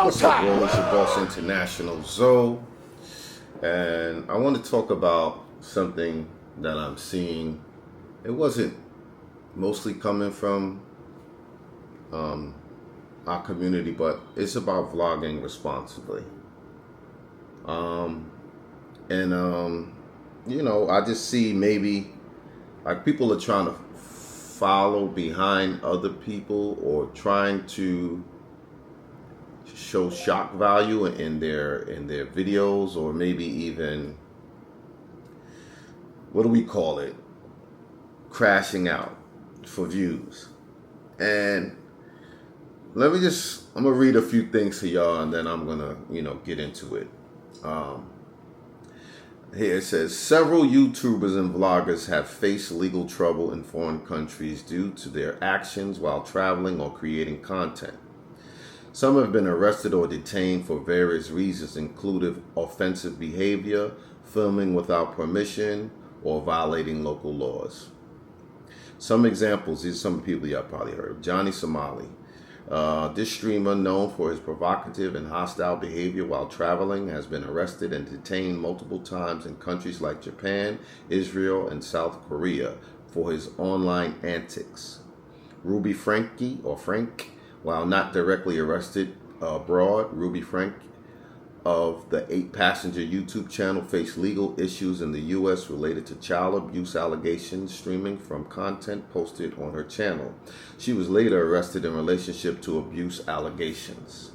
What's up, world? It's your boss, Internationalzoe, and I want to talk about something that I'm seeing. It wasn't mostly coming from our community, but it's about vlogging responsibly. I just see maybe like people are trying to follow behind other people or trying to show shock value in their videos, or maybe even, what do we call it, crashing out for views. And I'm gonna read a few things to y'all, and then I'm gonna get into it. Here it says, several YouTubers and vloggers have faced legal trouble in foreign countries due to their actions while traveling or creating content. Some have been arrested or detained for various reasons, including offensive behavior, filming without permission, or violating local laws. Some examples, these are some people y'all probably heard of. Johnny Somali. This streamer, known for his provocative and hostile behavior while traveling, has been arrested and detained multiple times in countries like Japan, Israel, and South Korea for his online antics. Ruby Frank, while not directly arrested abroad, Ruby Frank of the 8-passenger YouTube channel faced legal issues in the U.S. related to child abuse allegations streaming from content posted on her channel. She was later arrested in relationship to abuse allegations.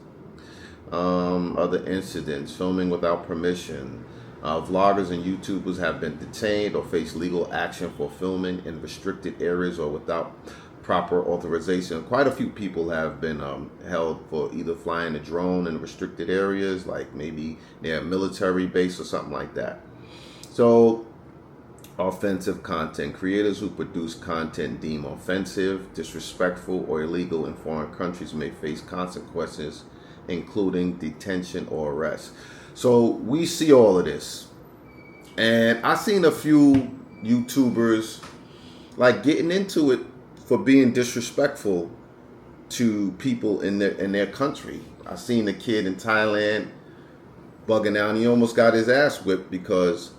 Other incidents: filming without permission. Vloggers and YouTubers have been detained or faced legal action for filming in restricted areas or without proper authorization. Quite a few people have been held for either flying a drone in restricted areas, like maybe near a military base or something like that. So, offensive content. Creators who produce content deemed offensive, disrespectful, or illegal in foreign countries may face consequences, including detention or arrest. So we see all of this, and I seen a few YouTubers like getting into it for being disrespectful to people in their country. I seen a kid in Thailand bugging out, and he almost got his ass whipped because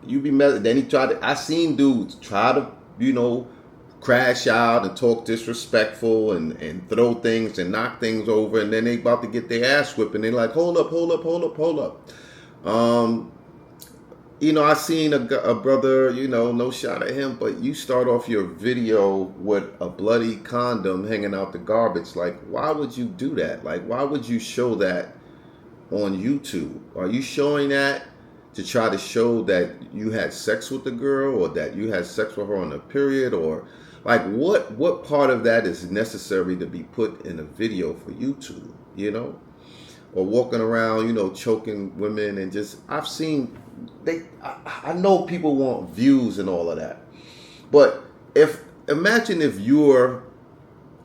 you be mad. Then I seen dudes try to, crash out and talk disrespectful and throw things and knock things over, and then they about to get their ass whipped, and they're like, hold up. I seen a brother, no shot at him, but you start off your video with a bloody condom hanging out the garbage. Like, why would you do that? Like, why would you show that on YouTube? Are you showing that to try to show that you had sex with the girl, or that you had sex with her on a period? Or like, what part of that is necessary to be put in a video for YouTube, or walking around, choking women, and just, I've seen, I know people want views and all of that, but imagine if you're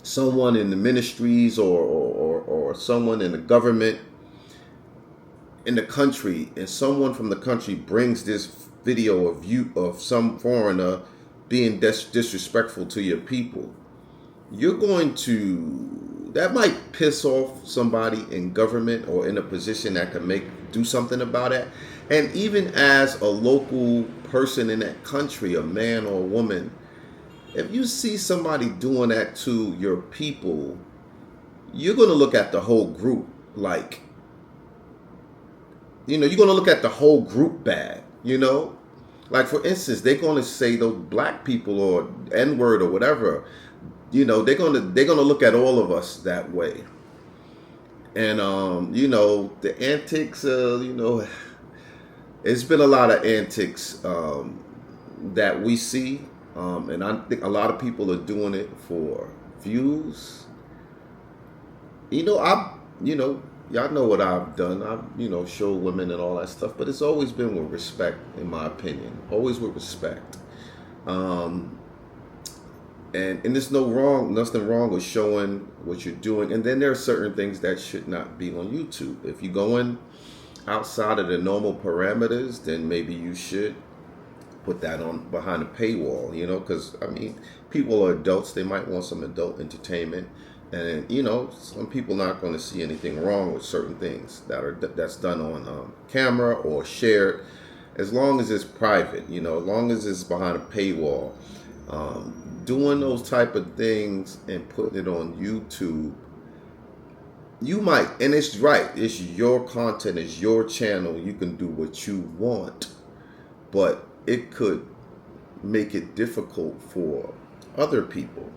someone in the ministries or someone in the government in the country, and someone from the country brings this video of you, of some foreigner being disrespectful to your people. That might piss off somebody in government or in a position that can do something about it. And even as a local person in that country, a man or a woman, if you see somebody doing that to your people, you're going to look at the whole group like, you're going to look at the whole group bad, Like, for instance, they're going to say those black people or N-word or whatever, they're going to look at all of us that way. And, the antics, it's been a lot of antics that we see. And I think a lot of people are doing it for views. Y'all know what I've done. I've, showed women and all that stuff, but it's always been with respect, in my opinion. Always with respect. And there's nothing wrong with showing what you're doing. And then there are certain things that should not be on YouTube. If you're going outside of the normal parameters, then maybe you should put that on behind a paywall, because, people are adults. They might want some adult entertainment. And some people not going to see anything wrong with certain things that's done on camera or shared, as long as it's private. As long as it's behind a paywall. Doing those type of things and putting it on YouTube, you might, and it's right. It's your content, it's your channel. You can do what you want, but it could make it difficult for other people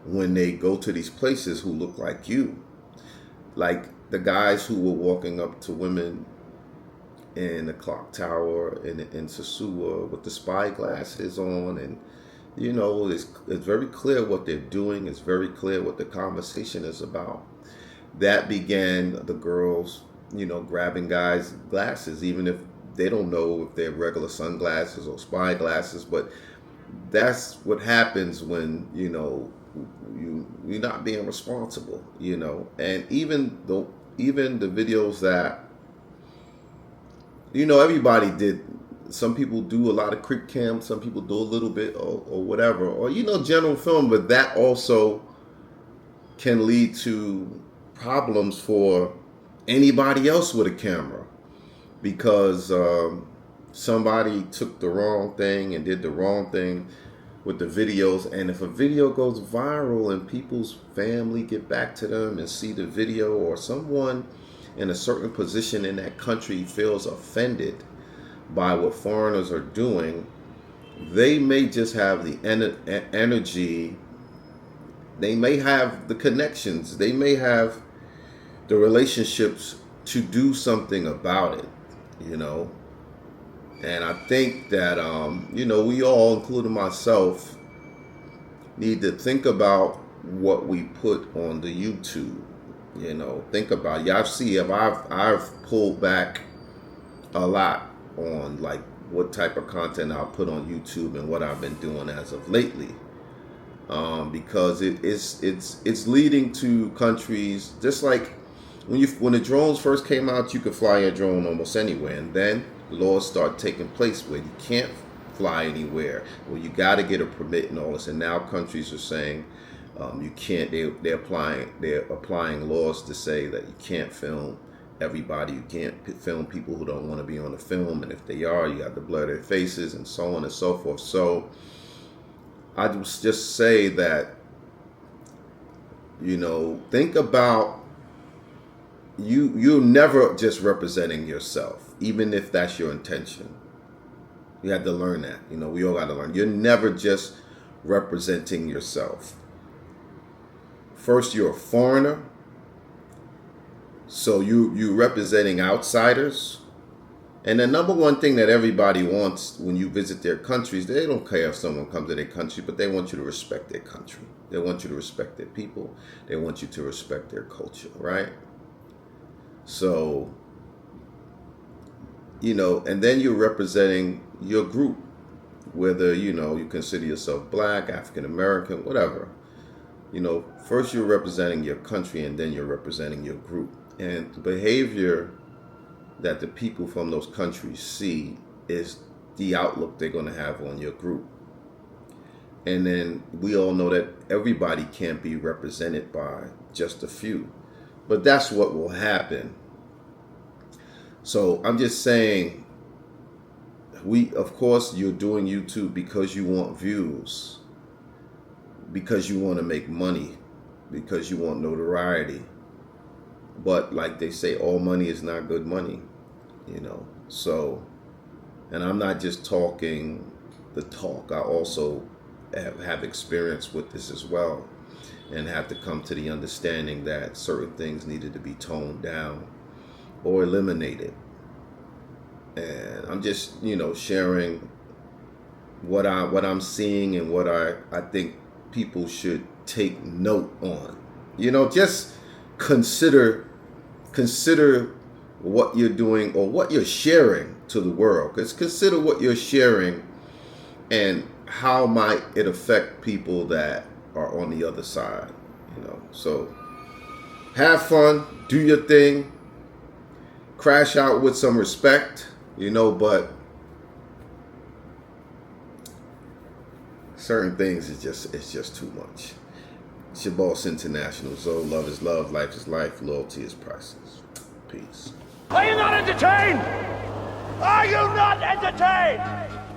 when they go to these places who look like you. Like the guys who were walking up to women in the clock tower in Sasua with the spy glasses on, and it's very clear what they're doing. It's very clear what the conversation is about. That began the girls, grabbing guys' glasses, even if they don't know if they're regular sunglasses or spy glasses. But that's what happens when you're not being responsible. And even the videos that everybody did. Some people do a lot of creep cam, some people do a little bit or whatever, or general film, but that also can lead to problems for anybody else with a camera, because somebody took the wrong thing and did the wrong thing with the videos. And if a video goes viral and people's family get back to them and see the video, or someone in a certain position in that country feels offended by what foreigners are doing, they may just have the energy, they may have the connections, they may have the relationships to do something about it, And I think that, we all, including myself, need to think about what we put on the YouTube. Think about it. I've pulled back a lot on like what type of content I'll put on YouTube and what I've been doing as of lately, because it's leading to countries, just like when the drones first came out, you could fly a drone almost anywhere, and then laws start taking place where you can't fly anywhere, where you got to get a permit and all this. And now countries are saying you can't. They're applying laws to say that you can't film everybody. You can't film people who don't want to be on the film, and if they are, you have to blur their faces and so on and so forth. So I just say that think about you're never just representing yourself, even if that's your intention. You have to learn that. We all got to learn. You're never just representing yourself. First, you're a foreigner, so you're representing outsiders. And the number one thing that everybody wants when you visit their countries, they don't care if someone comes to their country, but they want you to respect their country. They want you to respect their people. They want you to respect their culture, right? So, and then you're representing your group, whether, you consider yourself black, African American, whatever. First you're representing your country, and then you're representing your group. And the behavior that the people from those countries see is the outlook they're going to have on your group. And then we all know that everybody can't be represented by just a few. But that's what will happen. So I'm just saying, of course, you're doing YouTube because you want views, because you want to make money, because you want notoriety. But like they say, all money is not good money, So, and I'm not just talking the talk. I also have experience with this as well, and have to come to the understanding that certain things needed to be toned down or eliminated. And I'm just, sharing what I'm seeing and what I think people should take note on. Just consider what you're doing or what you're sharing to the world. Because consider what you're sharing and how might it affect people that are on the other side. So have fun, do your thing, crash out with some respect, but certain things it's just too much. It's your boss, Internationalzoe. Love is love, life is life, loyalty is priceless. Peace. Are you not entertained? Are you not entertained?